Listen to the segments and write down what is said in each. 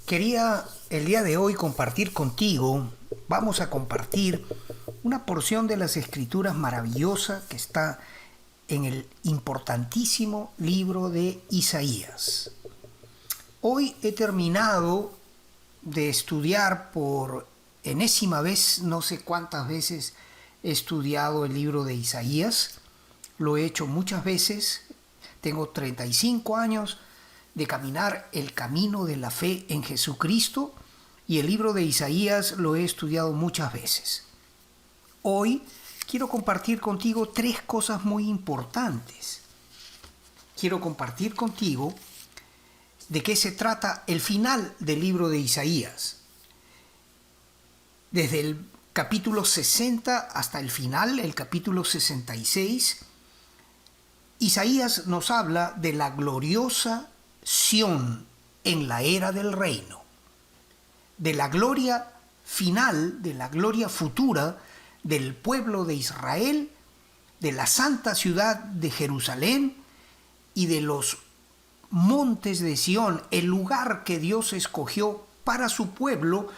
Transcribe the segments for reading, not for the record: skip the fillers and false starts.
Quería el día de hoy compartir contigo, vamos a compartir una porción de las Escrituras maravillosa que está en el importantísimo libro de Isaías. Hoy he terminado de estudiar por enésima vez, no sé cuántas veces he estudiado el libro de Isaías, lo he hecho muchas veces, tengo 35 años de caminar el camino de la fe en Jesucristo y el libro de Isaías lo he estudiado muchas veces. Hoy quiero compartir contigo tres cosas muy importantes. Quiero compartir contigo de qué se trata el final del libro de Isaías. Desde el capítulo 60 hasta el final, el capítulo 66, Isaías nos habla de la gloriosa Sión en la era del reino, de la gloria final, de la gloria futura del pueblo de Israel, de la santa ciudad de Jerusalén y de los montes de Sión, el lugar que Dios escogió para su pueblo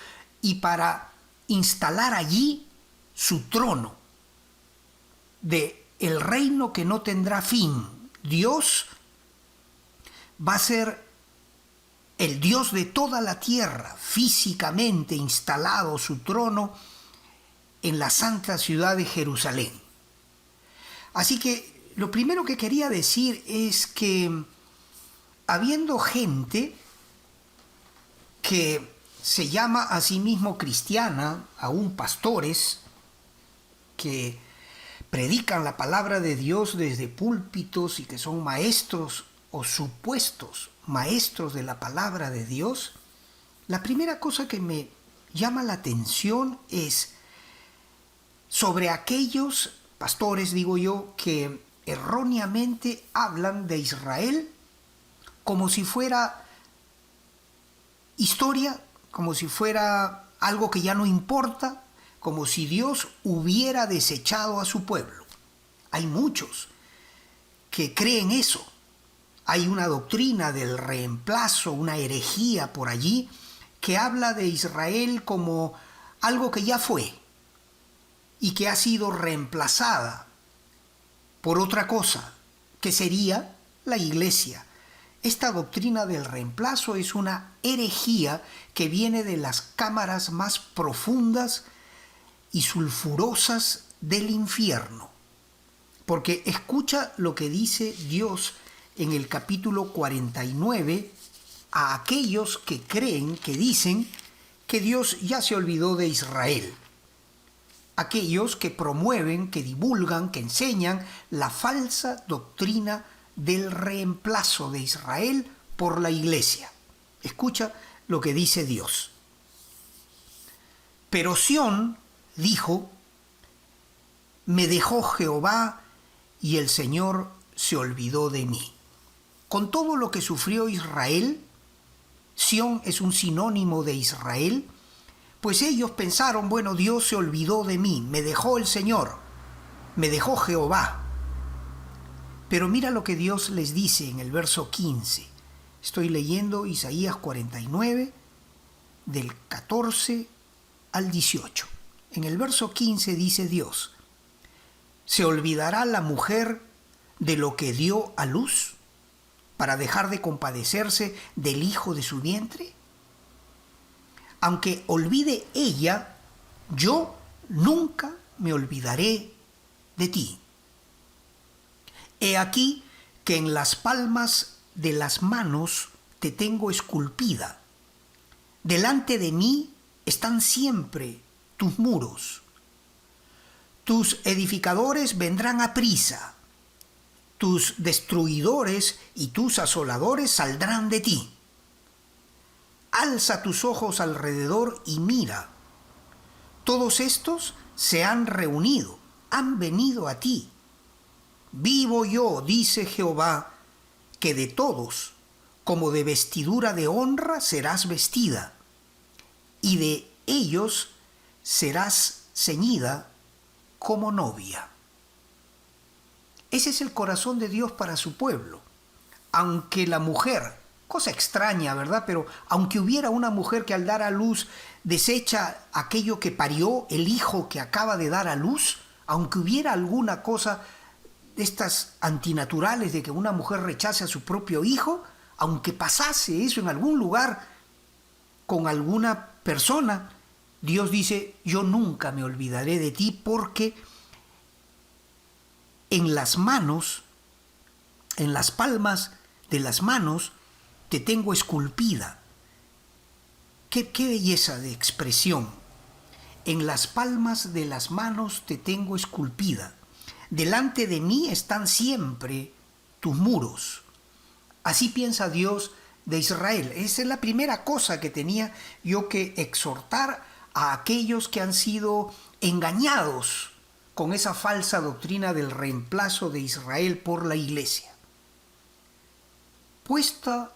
y para instalar allí su trono, de el reino que no tendrá fin. Dios va a ser el Dios de toda la tierra, físicamente instalado su trono en la santa ciudad de Jerusalén. Así que lo primero que quería decir es que habiendo gente que se llama a sí mismo cristiana, aún pastores, que predican la palabra de Dios desde púlpitos y que son maestros o supuestos maestros de la palabra de Dios, la primera cosa que me llama la atención es sobre aquellos pastores, digo yo, que erróneamente hablan de Israel como si fuera historia, como si fuera algo que ya no importa, como si Dios hubiera desechado a su pueblo. Hay muchos que creen eso. Hay una doctrina del reemplazo, una herejía por allí, que habla de Israel como algo que ya fue y que ha sido reemplazada por otra cosa, que sería la iglesia. Esta doctrina del reemplazo es una herejía que viene de las cámaras más profundas y sulfurosas del infierno. Porque escucha lo que dice Dios en el capítulo 49 a aquellos que creen, que dicen que Dios ya se olvidó de Israel. Aquellos que promueven, que divulgan, que enseñan la falsa doctrina del reemplazo de Israel por la iglesia. Escucha lo que dice Dios. Pero Sión dijo: me dejó Jehová y el Señor se olvidó de mí. Con todo lo que sufrió Israel, Sión es un sinónimo de Israel, pues ellos pensaron, bueno, Dios se olvidó de mí, me dejó el Señor, me dejó Jehová. Pero mira lo que Dios les dice en el verso 15. Estoy leyendo Isaías 49, del 14 al 18. En el verso 15 dice Dios: ¿se olvidará la mujer de lo que dio a luz para dejar de compadecerse del hijo de su vientre? Aunque olvide ella, yo nunca me olvidaré de ti. He aquí que en las palmas de las manos te tengo esculpida. Delante de mí están siempre tus muros. Tus edificadores vendrán aprisa. Tus destruidores y tus asoladores saldrán de ti. Alza tus ojos alrededor y mira. Todos estos se han reunido, han venido a ti. Vivo yo, dice Jehová, que de todos, como de vestidura de honra, serás vestida, y de ellos serás ceñida como novia. Ese es el corazón de Dios para su pueblo. Aunque la mujer Cosa extraña, ¿verdad? Pero aunque hubiera una mujer que al dar a luz desecha aquello que parió, el hijo que acaba de dar a luz, aunque hubiera alguna cosa de estas antinaturales de que una mujer rechace a su propio hijo, aunque pasase eso en algún lugar con alguna persona, Dios dice, yo nunca me olvidaré de ti porque en las manos, en las palmas de las manos, te tengo esculpida. Qué belleza de expresión. En las palmas de las manos te tengo esculpida. Delante de mí están siempre tus muros. Así piensa Dios de Israel. Esa es la primera cosa que tenía yo que exhortar a aquellos que han sido engañados con esa falsa doctrina del reemplazo de Israel por la iglesia. Puesta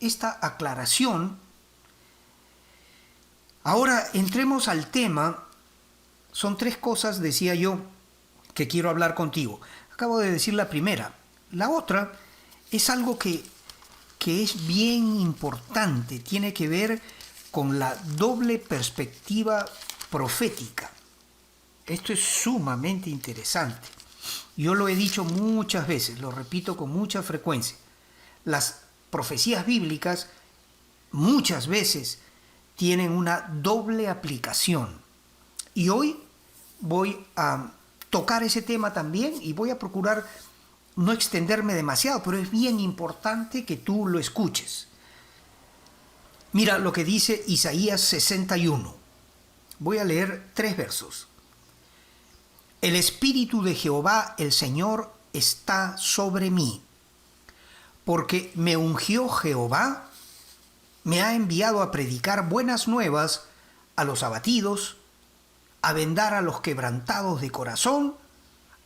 esta aclaración, ahora entremos al tema. Son tres cosas, decía yo, que quiero hablar contigo. Acabo de decir la primera. La otra es algo que es bien importante, tiene que ver con la doble perspectiva profética. Esto es sumamente interesante. Yo lo he dicho muchas veces, lo repito con mucha frecuencia. Las profecías bíblicas muchas veces tienen una doble aplicación. Y hoy voy a tocar ese tema también y voy a procurar no extenderme demasiado, pero es bien importante que tú lo escuches. Mira lo que dice Isaías 61. Voy a leer 3 versos. El Espíritu de Jehová, el Señor, está sobre mí, porque me ungió Jehová, me ha enviado a predicar buenas nuevas a los abatidos, a vendar a los quebrantados de corazón,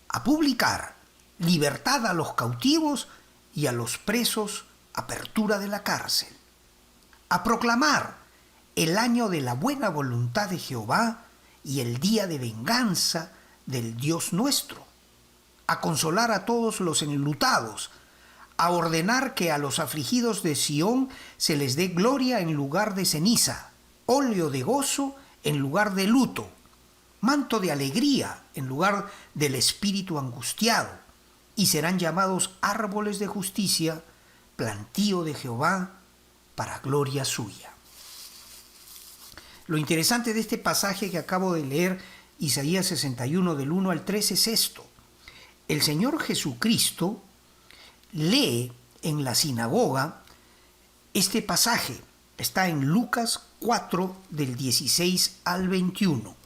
a publicar libertad a los cautivos y a los presos apertura de la cárcel, a proclamar el año de la buena voluntad de Jehová y el día de venganza del Dios nuestro, a consolar a todos los enlutados, a ordenar que a los afligidos de Sión se les dé gloria en lugar de ceniza, óleo de gozo en lugar de luto, manto de alegría en lugar del espíritu angustiado, y serán llamados árboles de justicia, plantío de Jehová, para gloria suya. Lo interesante de este pasaje que acabo de leer, Isaías 61 del 1 al 3, es esto. El Señor Jesucristo lee en la sinagoga este pasaje. Está en Lucas 4 del 16 al 21.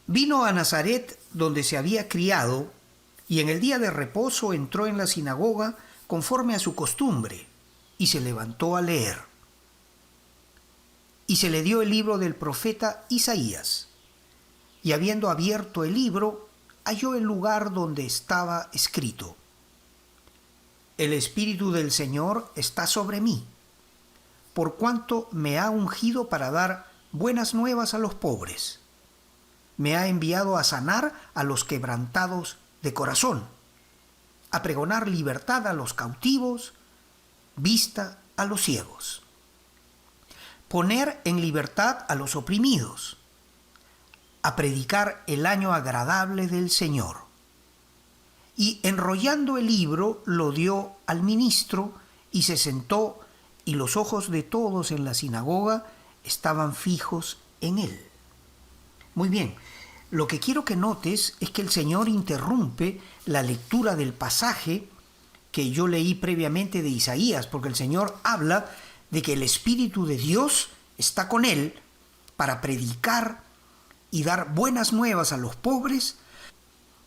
Vino a Nazaret, donde se había criado, y en el día de reposo entró en la sinagoga conforme a su costumbre, y se levantó a leer. Y se le dio el libro del profeta Isaías, y habiendo abierto el libro, halló el lugar donde estaba escrito: El Espíritu del Señor está sobre mí, por cuanto me ha ungido para dar buenas nuevas a los pobres. Me ha enviado a sanar a los quebrantados de corazón, a pregonar libertad a los cautivos, vista a los ciegos, poner en libertad a los oprimidos, a predicar el año agradable del Señor. Y enrollando el libro lo dio al ministro y se sentó, y los ojos de todos en la sinagoga estaban fijos en él. Muy bien, lo que quiero que notes es que el Señor interrumpe la lectura del pasaje que yo leí previamente de Isaías, porque el Señor habla de que el Espíritu de Dios está con él para predicar y dar buenas nuevas a los pobres,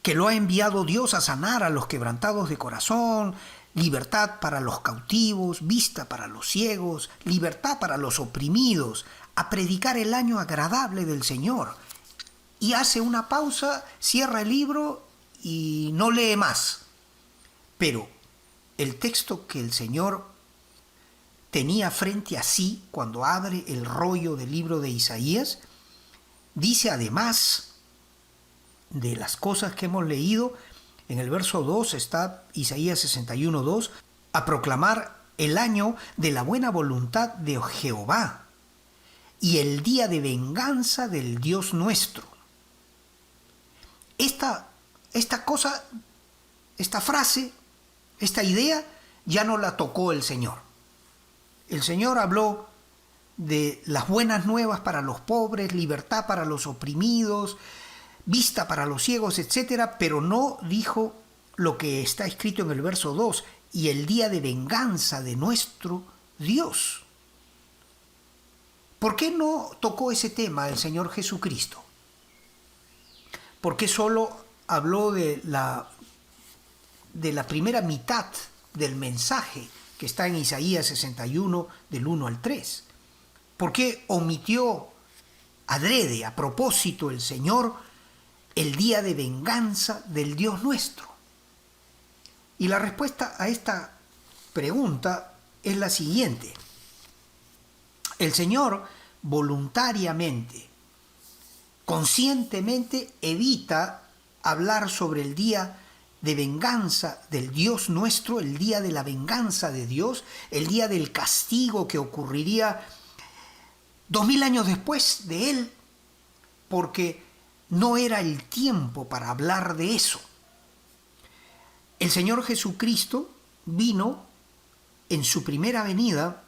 que lo ha enviado Dios a sanar a los quebrantados de corazón, libertad para los cautivos, vista para los ciegos, libertad para los oprimidos, a predicar el año agradable del Señor. Y hace una pausa, cierra el libro y no lee más. Pero el texto que el Señor tenía frente a sí cuando abre el rollo del libro de Isaías, dice además de las cosas que hemos leído, En el verso 2 está Isaías 61:2, a proclamar el año de la buena voluntad de Jehová y el día de venganza del Dios nuestro. Esta frase, esta idea, ya no la tocó el Señor. El Señor habló de las buenas nuevas para los pobres, libertad para los oprimidos, vista para los ciegos, etc., pero no dijo lo que está escrito en el verso 2, y el día de venganza de nuestro Dios. ¿Por qué no tocó ese tema el Señor Jesucristo? ¿Por qué solo habló de la primera mitad del mensaje que está en Isaías 61, del 1 al 3? ¿Por qué omitió adrede, a propósito, el Señor el día de venganza del Dios nuestro? Y la respuesta a esta pregunta es la siguiente. El Señor voluntariamente, conscientemente evita hablar sobre el día de venganza del Dios nuestro, el día de la venganza de Dios, el día del castigo que ocurriría 2000 años después de él, porque no era el tiempo para hablar de eso. El Señor Jesucristo vino en su primera venida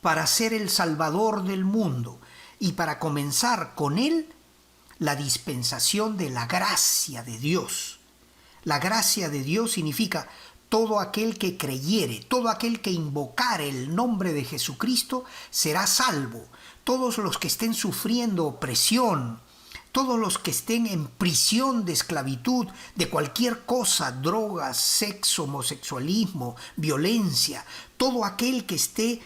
para ser el Salvador del mundo y para comenzar con él la dispensación de la gracia de Dios. La gracia de Dios significa todo aquel que creyere, todo aquel que invocare el nombre de Jesucristo será salvo. Todos los que estén sufriendo opresión, todos los que estén en prisión de esclavitud, de cualquier cosa, drogas, sexo, homosexualismo, violencia, todo aquel que esté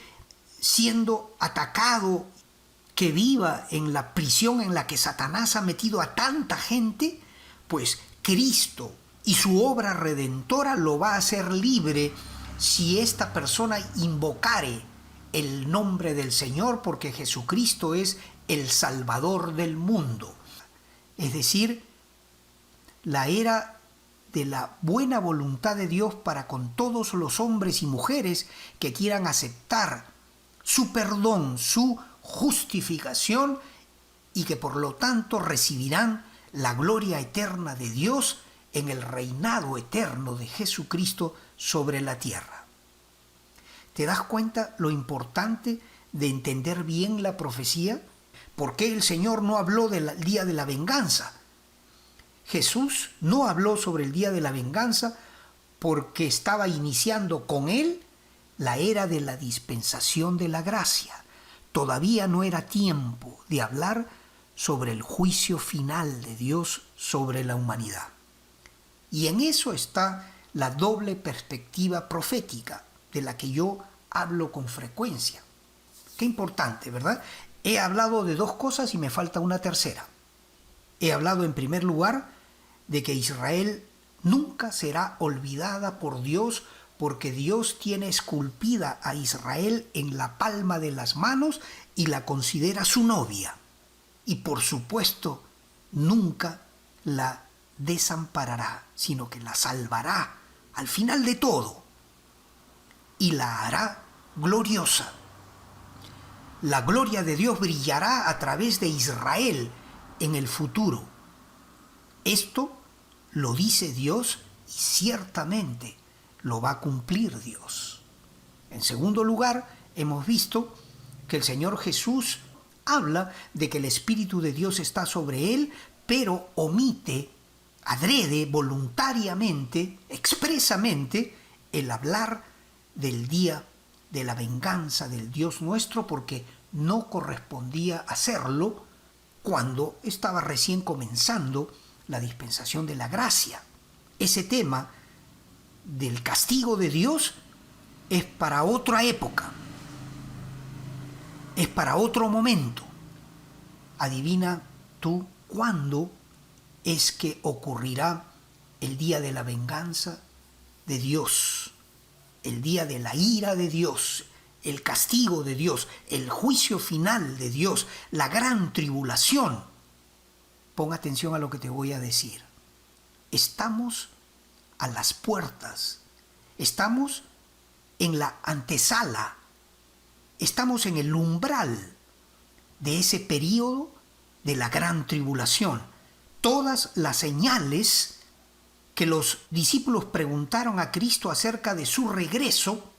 siendo atacado, que viva en la prisión en la que Satanás ha metido a tanta gente, pues Cristo y su obra redentora lo va a hacer libre si esta persona invocare el nombre del Señor, porque Jesucristo es el Salvador del mundo. Es decir, la era de la buena voluntad de Dios para con todos los hombres y mujeres que quieran aceptar su perdón, su justificación, y que por lo tanto recibirán la gloria eterna de Dios en el reinado eterno de Jesucristo sobre la tierra. ¿Te das cuenta lo importante de entender bien la profecía? ¿Por qué el Señor no habló del día de la venganza? Jesús no habló sobre el día de la venganza porque estaba iniciando con él la era de la dispensación de la gracia. Todavía no era tiempo de hablar sobre el juicio final de Dios sobre la humanidad. Y en eso está la doble perspectiva profética de la que yo hablo con frecuencia. Qué importante, ¿verdad? He hablado de dos cosas y me falta una tercera. He hablado en primer lugar de que Israel nunca será olvidada por Dios, porque Dios tiene esculpida a Israel en la palma de las manos y la considera su novia. Y por supuesto, nunca la desamparará, sino que la salvará al final de todo y la hará gloriosa. La gloria de Dios brillará a través de Israel en el futuro. Esto lo dice Dios y ciertamente lo va a cumplir Dios. En segundo lugar, hemos visto que el Señor Jesús habla de que el Espíritu de Dios está sobre él, pero omite, adrede, voluntariamente, expresamente, el hablar del día de la venganza del Dios nuestro, porque no correspondía hacerlo cuando estaba recién comenzando la dispensación de la gracia. Ese tema del castigo de Dios es para otra época, es para otro momento. Adivina tú cuándo es que ocurrirá el día de la venganza de Dios, el día de la ira de Dios, el castigo de Dios, el juicio final de Dios, la gran tribulación. Pon atención a lo que te voy a decir. Estamos a las puertas. Estamos en la antesala, estamos en el umbral de ese período de la gran tribulación. Todas las señales que los discípulos preguntaron a Cristo acerca de su regreso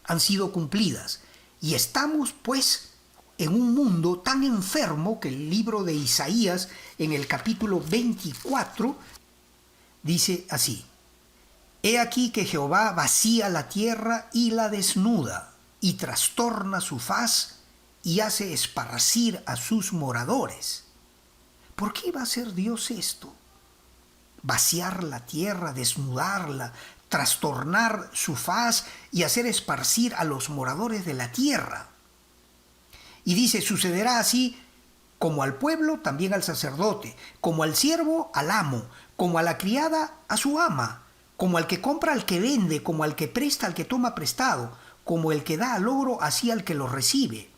han sido cumplidas. Y estamos pues en un mundo tan enfermo que el libro de Isaías en el capítulo 24 dice así: He aquí que Jehová vacía la tierra y la desnuda, y trastorna su faz y hace esparcir a sus moradores. ¿Por qué va a hacer Dios esto? Vaciar la tierra, desnudarla, trastornar su faz y hacer esparcir a los moradores de la tierra. Y dice, sucederá así como al pueblo, también al sacerdote, como al siervo, al amo, como a la criada, a su ama, como al que compra, al que vende, como al que presta, al que toma prestado, como el que da al ogro, así al que lo recibe.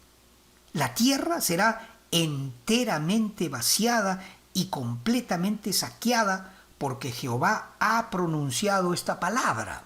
La tierra será enteramente vaciada y completamente saqueada, porque Jehová ha pronunciado esta palabra.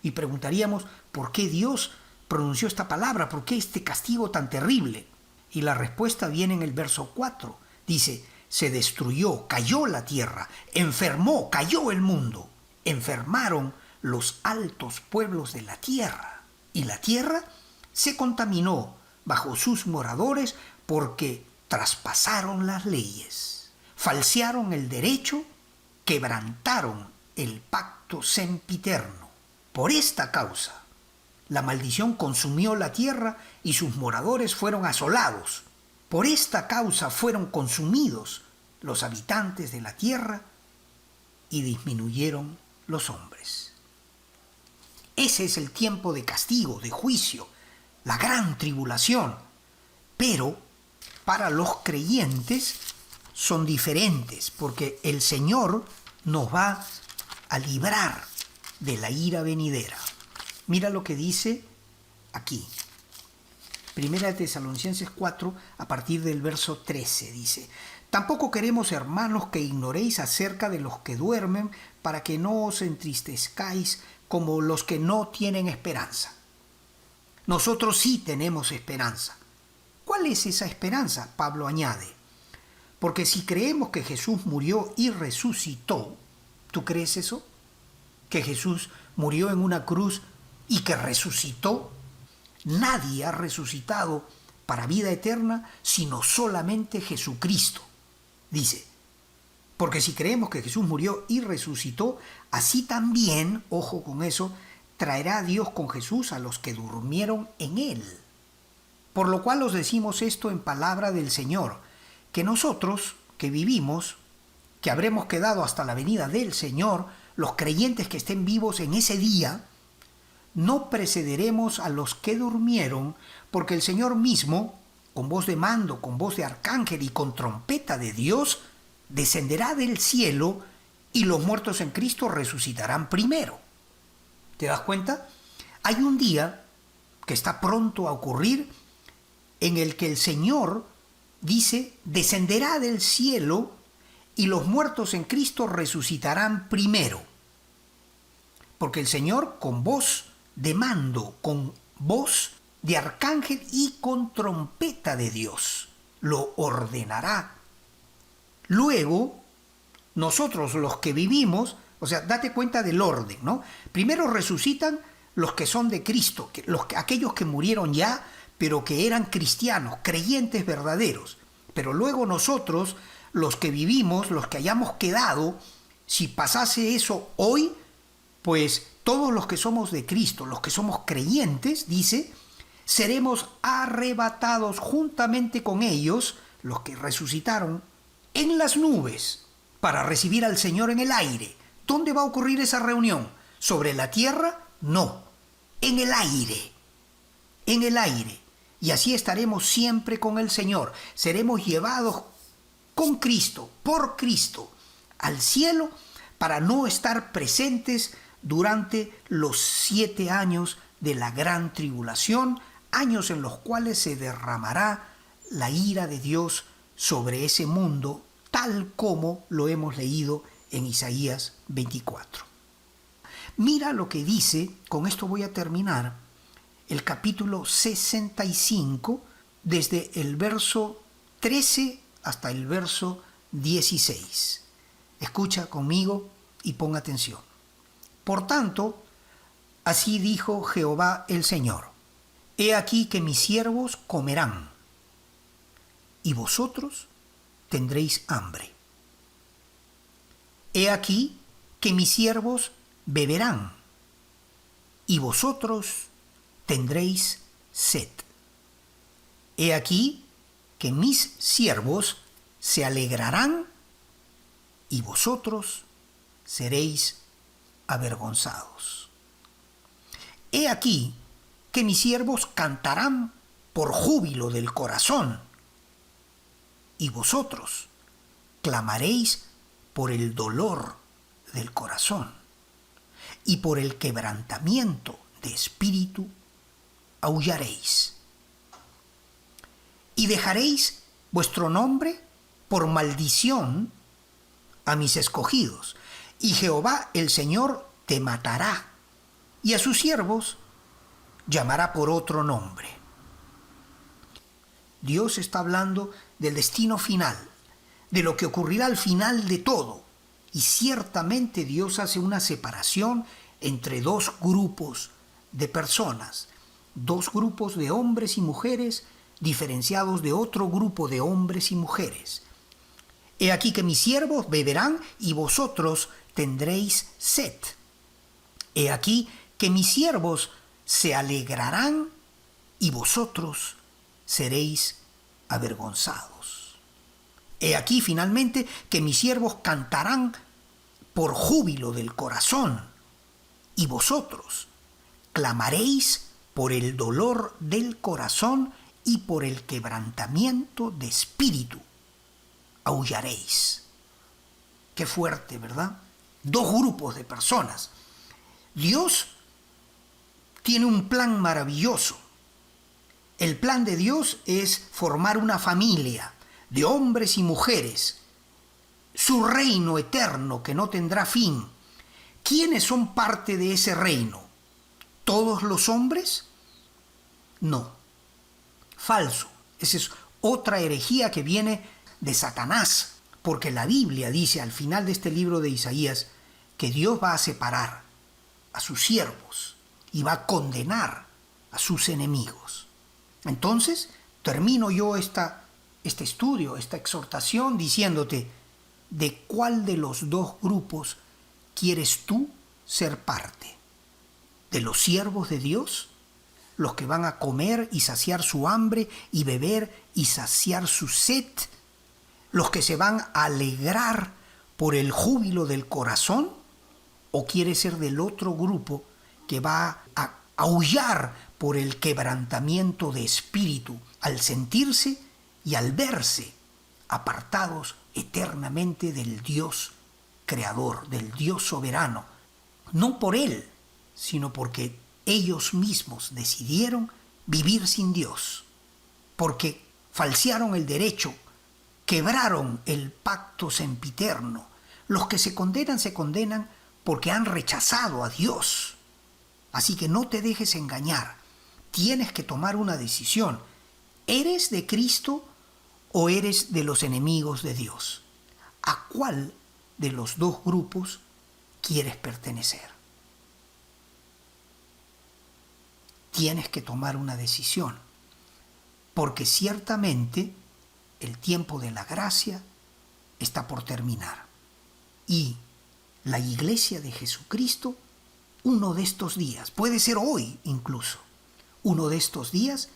Y preguntaríamos, ¿por qué Dios pronunció esta palabra? ¿Por qué este castigo tan terrible? Y la respuesta viene en el verso 4. Dice, se destruyó, cayó la tierra, enfermó, cayó el mundo. Enfermaron los altos pueblos de la tierra. Y la tierra se contaminó bajo sus moradores porque traspasaron las leyes, falsearon el derecho, quebrantaron el pacto sempiterno. Por esta causa, la maldición consumió la tierra y sus moradores fueron asolados. Por esta causa fueron consumidos los habitantes de la tierra y disminuyeron los hombres. Ese es el tiempo de castigo, de juicio, la gran tribulación. Pero para los creyentes son diferentes, porque el Señor nos va a librar de la ira venidera. Mira lo que dice aquí. Primera de Tesalonicenses 4, a partir del verso 13, dice: Tampoco queremos, hermanos, que ignoréis acerca de los que duermen, para que no os entristezcáis como los que no tienen esperanza. Nosotros sí tenemos esperanza. ¿Cuál es esa esperanza? Pablo añade: porque si creemos que Jesús murió y resucitó, ¿tú crees eso? ¿Que Jesús murió en una cruz y que resucitó? Nadie ha resucitado para vida eterna sino solamente Jesucristo. Dice, porque si creemos que Jesús murió y resucitó, así también, ojo con eso, traerá Dios con Jesús a los que durmieron en él. Por lo cual os decimos esto en palabra del Señor, que nosotros que vivimos, que habremos quedado hasta la venida del Señor, los creyentes que estén vivos en ese día, no precederemos a los que durmieron, porque el Señor mismo, con voz de mando, con voz de arcángel y con trompeta de Dios, descenderá del cielo y los muertos en Cristo resucitarán primero. ¿Te das cuenta? Hay un día que está pronto a ocurrir en el que el Señor dice, descenderá del cielo y los muertos en Cristo resucitarán primero. Porque el Señor con voz de mando, con voz de arcángel y con trompeta de Dios lo ordenará. Luego, nosotros los que vivimos, o sea, date cuenta del orden, ¿no? Primero resucitan los que son de Cristo, aquellos que murieron ya, pero que eran cristianos, creyentes verdaderos. Pero luego nosotros, los que vivimos, los que hayamos quedado, si pasase eso hoy, pues todos los que somos de Cristo, los que somos creyentes, dice, seremos arrebatados juntamente con ellos, los que resucitaron, en las nubes, para recibir al Señor en el aire. ¿Dónde va a ocurrir esa reunión? ¿Sobre la tierra? No, en el aire. En el aire. Y así estaremos siempre con el Señor. Seremos llevados con Cristo, por Cristo, al cielo, para no estar presentes durante los 7 años de la gran tribulación, años en los cuales se derramará la ira de Dios sobre ese mundo, tal como lo hemos leído en Isaías 24. Mira lo que dice, con esto voy a terminar, el capítulo 65, desde el verso 13 hasta el verso 16. Escucha conmigo y pon atención. Por tanto, así dijo Jehová el Señor: He aquí que mis siervos comerán, y vosotros tendréis hambre. He aquí que mis siervos beberán, y vosotros tendréis sed. He aquí que mis siervos se alegrarán, y vosotros seréis avergonzados. He aquí que mis siervos cantarán por júbilo del corazón, y vosotros clamaréis por el dolor del corazón, y por el quebrantamiento de espíritu aullaréis. Y dejaréis vuestro nombre por maldición a mis escogidos, y Jehová el Señor te matará, y a sus siervos llamará por otro nombre. Dios está hablando del destino final, de lo que ocurrirá al final de todo. Y ciertamente Dios hace una separación entre dos grupos de personas, dos grupos de hombres y mujeres diferenciados de otro grupo de hombres y mujeres. He aquí que mis siervos beberán y vosotros tendréis sed. He aquí que mis siervos se alegrarán y vosotros seréis avergonzados. He aquí finalmente que mis siervos cantarán por júbilo del corazón, y vosotros clamaréis por el dolor del corazón y por el quebrantamiento de espíritu aullaréis. Qué fuerte, ¿verdad? Dos grupos de personas. Dios tiene un plan maravilloso. El plan de Dios es formar una familia de hombres y mujeres, su reino eterno que no tendrá fin. ¿Quiénes son parte de ese reino? ¿Todos los hombres? No. Falso. Esa es otra herejía que viene de Satanás, porque la Biblia dice al final de este libro de Isaías que Dios va a separar a sus siervos y va a condenar a sus enemigos. Entonces, termino yo este estudio, esta exhortación, diciéndote: ¿de cuál de los dos grupos quieres tú ser parte? ¿De los siervos de Dios? ¿Los que van a comer y saciar su hambre y beber y saciar su sed? ¿Los que se van a alegrar por el júbilo del corazón? ¿O quieres ser del otro grupo que va a aullar por el quebrantamiento de espíritu al sentirse y al verse apartados eternamente del Dios creador, del Dios soberano? No por Él, sino porque ellos mismos decidieron vivir sin Dios, porque falsearon el derecho, quebraron el pacto sempiterno. Los que se condenan porque han rechazado a Dios. Así que no te dejes engañar. Tienes que tomar una decisión. ¿Eres de Cristo o eres de los enemigos de Dios? ¿A cuál de los dos grupos quieres pertenecer? Tienes que tomar una decisión, porque ciertamente el tiempo de la gracia está por terminar. Y la iglesia de Jesucristo, uno de estos días, puede ser hoy incluso, uno de estos días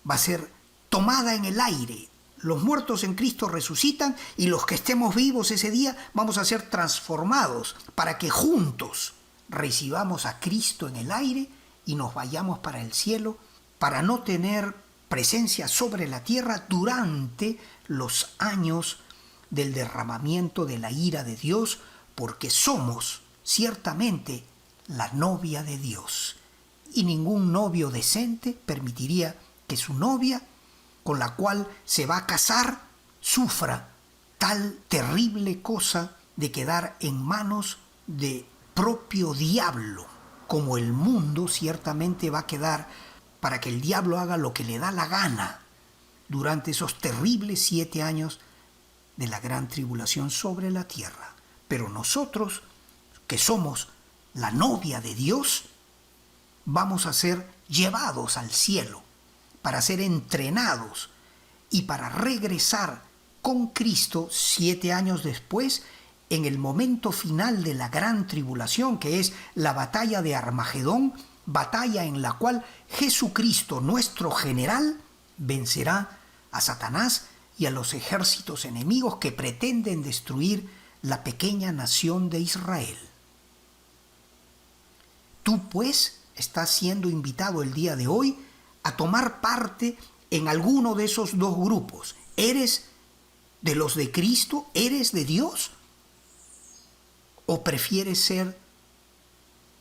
va a ser tomada en el aire. Los muertos en Cristo resucitan y los que estemos vivos ese día vamos a ser transformados para que juntos recibamos a Cristo en el aire y nos vayamos para el cielo, para no tener presencia sobre la tierra durante los años del derramamiento de la ira de Dios, porque somos ciertamente la novia de Dios. Y ningún novio decente permitiría que su novia, con la cual se va a casar, sufra tal terrible cosa de quedar en manos de propio diablo, como el mundo, ciertamente va a quedar para que el diablo haga lo que le da la gana durante esos terribles 7 años de la gran tribulación sobre la tierra. Pero nosotros, que somos la novia de Dios, vamos a ser llevados al cielo para ser entrenados y para regresar con Cristo 7 años después, en el momento final de la gran tribulación, que es la batalla de Armagedón, batalla en la cual Jesucristo, nuestro general, vencerá a Satanás y a los ejércitos enemigos que pretenden destruir la pequeña nación de Israel. Tú, pues, estás siendo invitado el día de hoy a tomar parte en alguno de esos dos grupos. ¿Eres de los de Cristo? ¿Eres de Dios? ¿O prefieres ser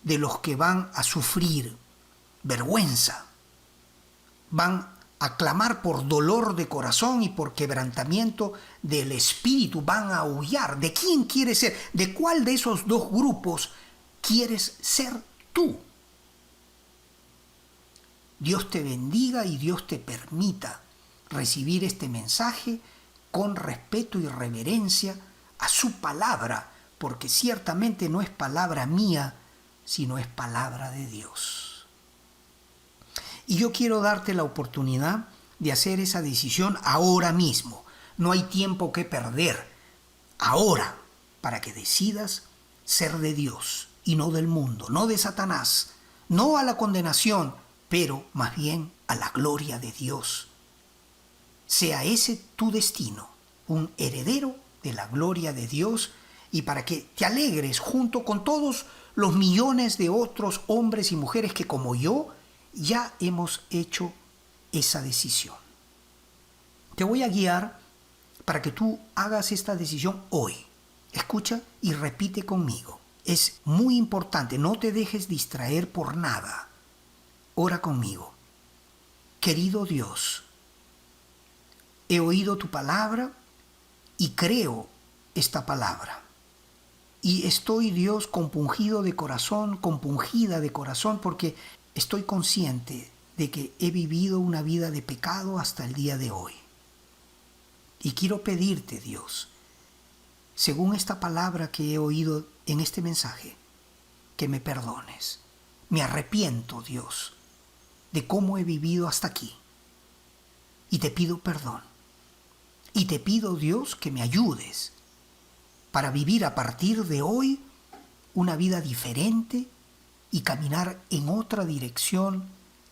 de los que van a sufrir vergüenza? Van a clamar por dolor de corazón y por quebrantamiento del espíritu, van a aullar. ¿De quién quieres ser? ¿De cuál de esos dos grupos quieres ser tú? Dios te bendiga y Dios te permita recibir este mensaje con respeto y reverencia a su palabra, porque ciertamente no es palabra mía, sino es palabra de Dios. Y yo quiero darte la oportunidad de hacer esa decisión ahora mismo. No hay tiempo que perder. Ahora, para que decidas ser de Dios y no del mundo, no de Satanás, no a la condenación, pero más bien a la gloria de Dios. Sea ese tu destino, un heredero de la gloria de Dios, y para que te alegres junto con todos los millones de otros hombres y mujeres que como yo ya hemos hecho esa decisión. Te voy a guiar para que tú hagas esta decisión hoy. Escucha y repite conmigo. Es muy importante, no te dejes distraer por nada. Ora conmigo. Querido Dios, he oído tu palabra y creo esta palabra. Y estoy, Dios, compungida de corazón, porque estoy consciente de que he vivido una vida de pecado hasta el día de hoy. Y quiero pedirte, Dios, según esta palabra que he oído en este mensaje, que me perdones. Me arrepiento, Dios, de cómo he vivido hasta aquí. Y te pido perdón. Y te pido, Dios, que me ayudes para vivir a partir de hoy una vida diferente y caminar en otra dirección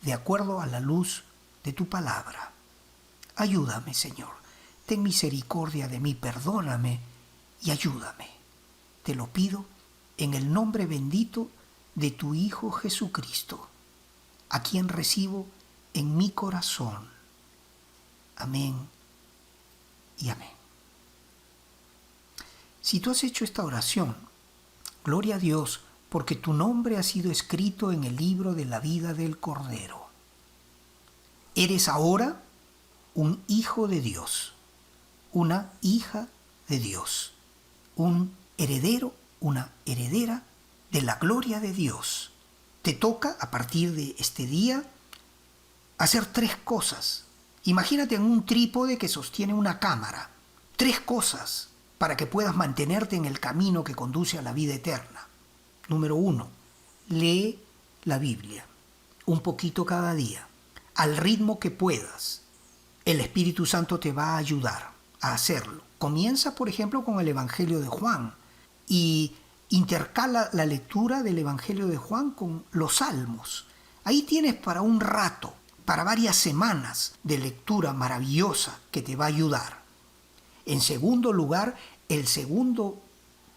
de acuerdo a la luz de tu palabra. Ayúdame, Señor. Ten misericordia de mí, perdóname y ayúdame. Te lo pido en el nombre bendito de tu Hijo Jesucristo, a quien recibo en mi corazón. Amén y amén. Si tú has hecho esta oración, gloria a Dios, porque tu nombre ha sido escrito en el libro de la vida del Cordero. Eres ahora un hijo de Dios, una hija de Dios, un heredero, una heredera de la gloria de Dios. Te toca, a partir de este día, hacer 3 cosas. Imagínate en un trípode que sostiene una cámara. 3 cosas para que puedas mantenerte en el camino que conduce a la vida eterna. Número 1, lee la Biblia, un poquito cada día, al ritmo que puedas. El Espíritu Santo te va a ayudar a hacerlo. Comienza, por ejemplo, con el Evangelio de Juan y intercala la lectura del Evangelio de Juan con los Salmos. Ahí tienes para un rato, para varias semanas de lectura maravillosa que te va a ayudar. En segundo lugar, el segundo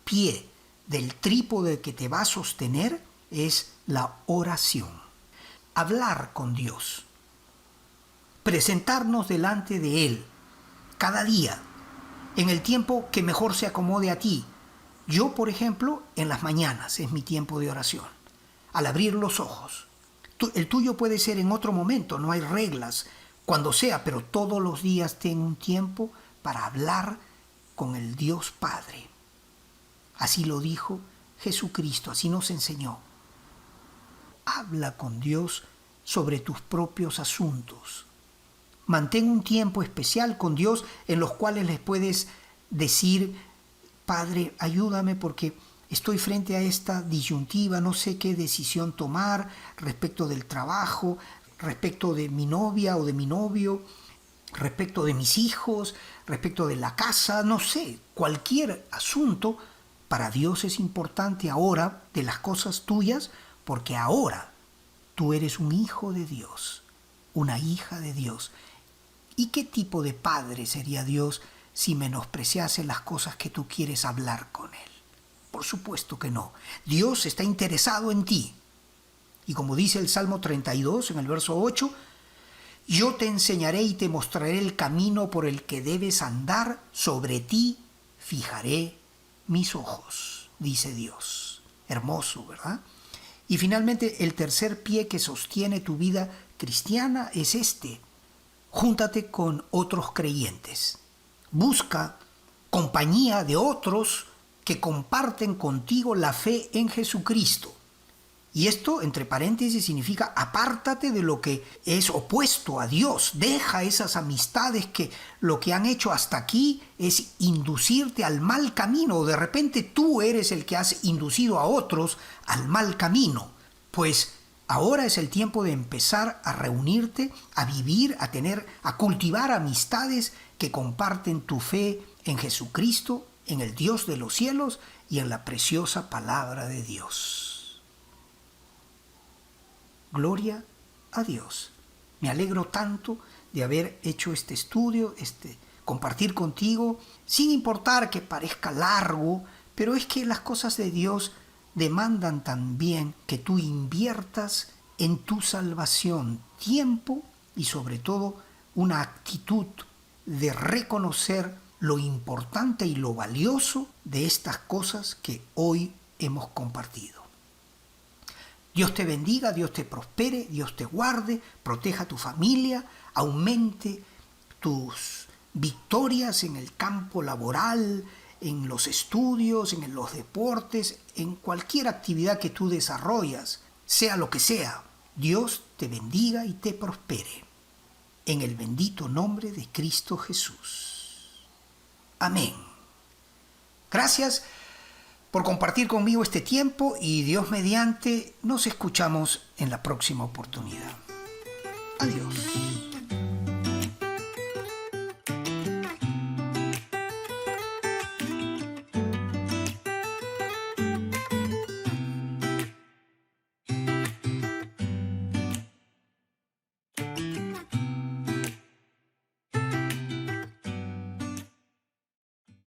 pie del trípode que te va a sostener es la oración. Hablar con Dios. Presentarnos delante de Él cada día, en el tiempo que mejor se acomode a ti. Yo, por ejemplo, en las mañanas es mi tiempo de oración, al abrir los ojos. El tuyo puede ser en otro momento, no hay reglas, cuando sea, pero todos los días ten un tiempo para hablar con el Dios Padre. Así lo dijo Jesucristo, así nos enseñó. Habla con Dios sobre tus propios asuntos. Mantén un tiempo especial con Dios en los cuales le puedes decir: Padre, ayúdame porque estoy frente a esta disyuntiva, no sé qué decisión tomar respecto del trabajo, respecto de mi novia o de mi novio, respecto de mis hijos, respecto de la casa, no sé, cualquier asunto. Para Dios es importante ahora de las cosas tuyas, porque ahora tú eres un hijo de Dios, una hija de Dios. ¿Y qué tipo de padre sería Dios si menospreciase las cosas que tú quieres hablar con Él? Por supuesto que no. Dios está interesado en ti. Y como dice el Salmo 32 en el verso 8, yo te enseñaré y te mostraré el camino por el que debes andar, sobre ti fijaré mis ojos, dice Dios. Hermoso, ¿verdad? Y finalmente el tercer pie que sostiene tu vida cristiana es este: júntate con otros creyentes. Busca compañía de otros que comparten contigo la fe en Jesucristo. Y esto, entre paréntesis, significa apártate de lo que es opuesto a Dios. Deja esas amistades que lo que han hecho hasta aquí es inducirte al mal camino. O de repente tú eres el que has inducido a otros al mal camino. Pues ahora es el tiempo de empezar a reunirte, a vivir, a cultivar amistades que comparten tu fe en Jesucristo, en el Dios de los cielos y en la preciosa palabra de Dios. Gloria a Dios. Me alegro tanto de haber hecho este estudio, compartir contigo, sin importar que parezca largo, pero es que las cosas de Dios demandan también que tú inviertas en tu salvación tiempo y sobre todo una actitud de reconocer lo importante y lo valioso de estas cosas que hoy hemos compartido. Dios te bendiga, Dios te prospere, Dios te guarde, proteja a tu familia, aumente tus victorias en el campo laboral, en los estudios, en los deportes, en cualquier actividad que tú desarrollas, sea lo que sea. Dios te bendiga y te prospere. En el bendito nombre de Cristo Jesús. Amén. Gracias por compartir conmigo este tiempo y Dios mediante nos escuchamos en la próxima oportunidad. Adiós.